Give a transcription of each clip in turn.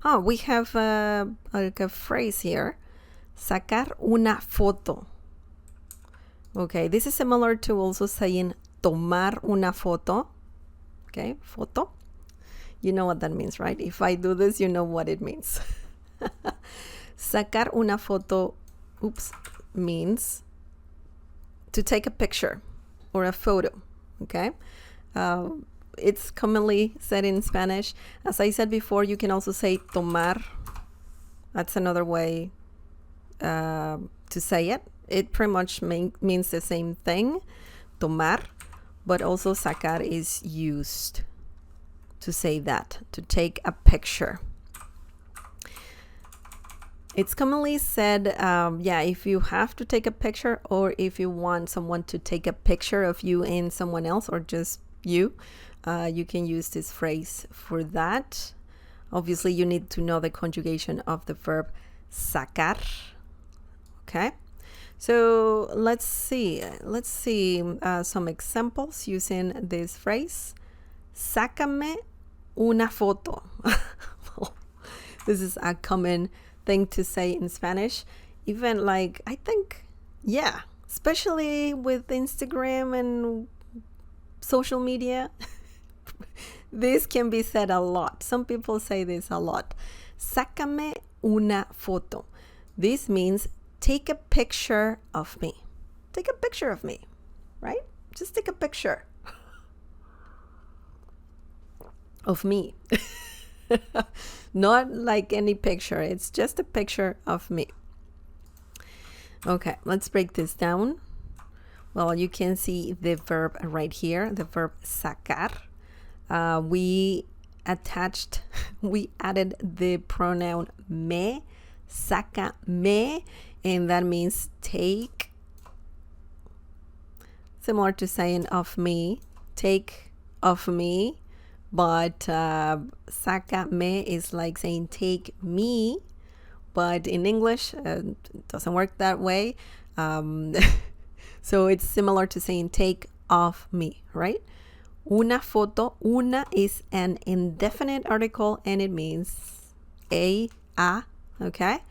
Oh, we have like a phrase here. Sacar una foto. Okay, this is similar to also saying tomar una foto. Okay, foto. You know what that means, right? If I do this, you know what it means. Sacar una foto, means to take a picture or a photo, okay? It's commonly said in Spanish. As I said before, you can also say tomar. That's another way to say it. It pretty much means the same thing, tomar, but also sacar is used to say that, to take a picture. It's commonly said, if you have to take a picture or if you want someone to take a picture of you and someone else or just you, you can use this phrase for that. Obviously, you need to know the conjugation of the verb sacar. Okay, so let's see some examples using this phrase. Sácame una foto. This is a common thing to say in Spanish. Even like, I think, especially with Instagram and social media, this can be said a lot. Some people say this a lot. Sácame una foto. This means take a picture of me. Take a picture of me, right? Just take a picture of me. Not like any picture. It's just a picture of me. Okay, let's break this down. Well, you can see the verb right here, the verb sacar. We added the pronoun me, sácame, and that means take. Similar to saying of me, take of me, but sácame is like saying take me, but in English it doesn't work that way. So it's similar to saying take of me, right? Una foto, una is an indefinite article and it means a, okay?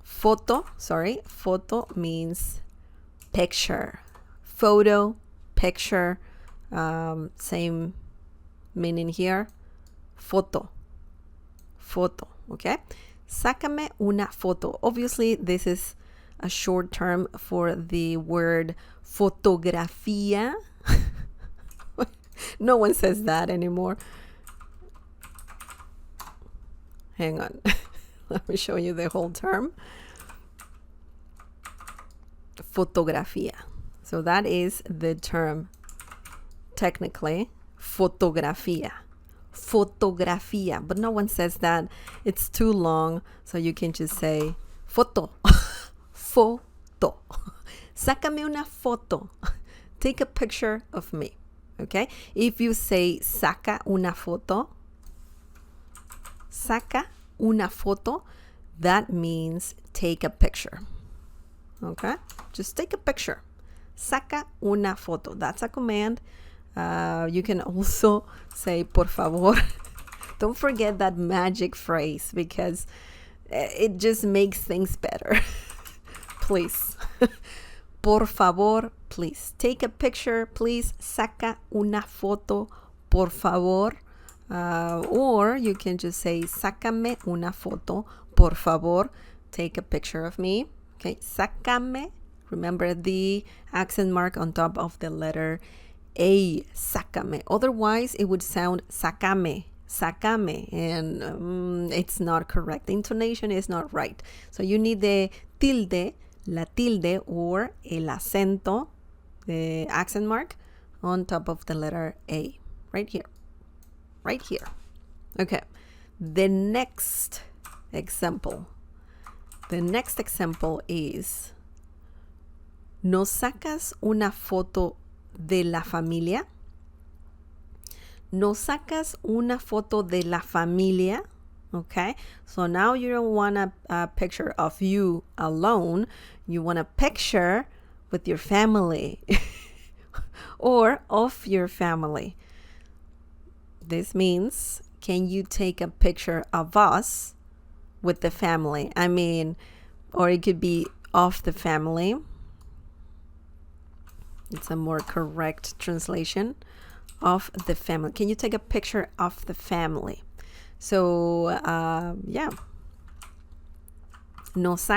Foto means picture. Photo, picture, same meaning here. Foto, okay? Sácame una foto. Obviously, this is a short term for the word fotografía. No one says that anymore. Hang on. Let me show you the whole term. Fotografía. So that is the term technically. Fotografía. Fotografía. But no one says that. It's too long. So you can just say foto. Foto. Sácame una foto. Take a picture of me. Okay? If you say saca una foto, that means take a picture. Okay? Just take a picture. Saca una foto. That's a command. You can also say por favor. Don't forget that magic phrase because it just makes things better. Please. Por favor, please. Take a picture, please. Saca una foto, por favor. Or you can just say, sácame una foto, por favor. Take a picture of me. Okay, sácame. Remember the accent mark on top of the letter A. Sácame. Otherwise, it would sound sácame. Sácame. And it's not correct. The intonation is not right. So you need the tilde, la tilde, or el acento, the accent mark, on top of the letter A. Right here. Right here. Okay. The next example. The next example is, ¿nos sacas una foto de la familia? ¿Nos sacas una foto de la familia? Okay, so now you don't want a picture of you alone. You want a picture with your family or of your family. This means can you take a picture of us with the family? I mean, or it could be of the family. It's a more correct translation. Of the family. Can you take a picture of the family? So, yeah. Nos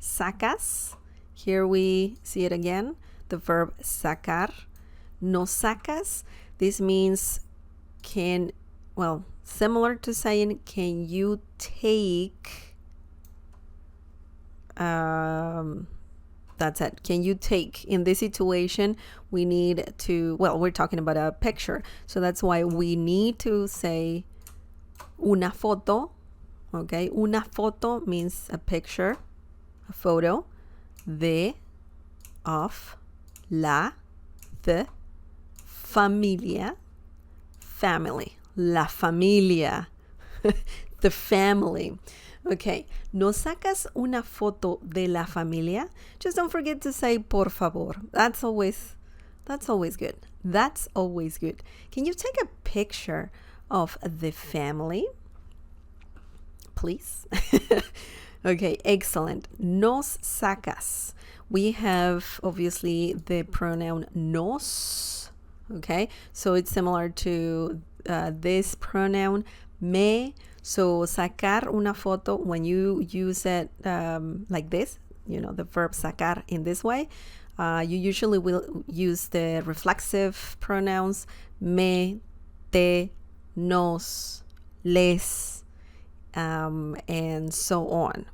sacas. Here we see it again. The verb sacar. Nos sacas. This means similar to saying, can you take, that's it. Can you take? In this situation, we need to, we're talking about a picture. So that's why we need to say una foto. Okay, una foto means a picture, a photo, of, the, familia, family, la familia, the family. Okay, ¿nos sacas una foto de la familia? Just don't forget to say por favor. That's always good. That's always good. Can you take a picture of the family, please? Okay, excellent. Nos sacas. We have obviously the pronoun nos. Okay, so it's similar to this pronoun me. So sacar una foto, when you use it like this, the verb sacar in this way, you usually will use the reflexive pronouns me, te, nos, les, and so on.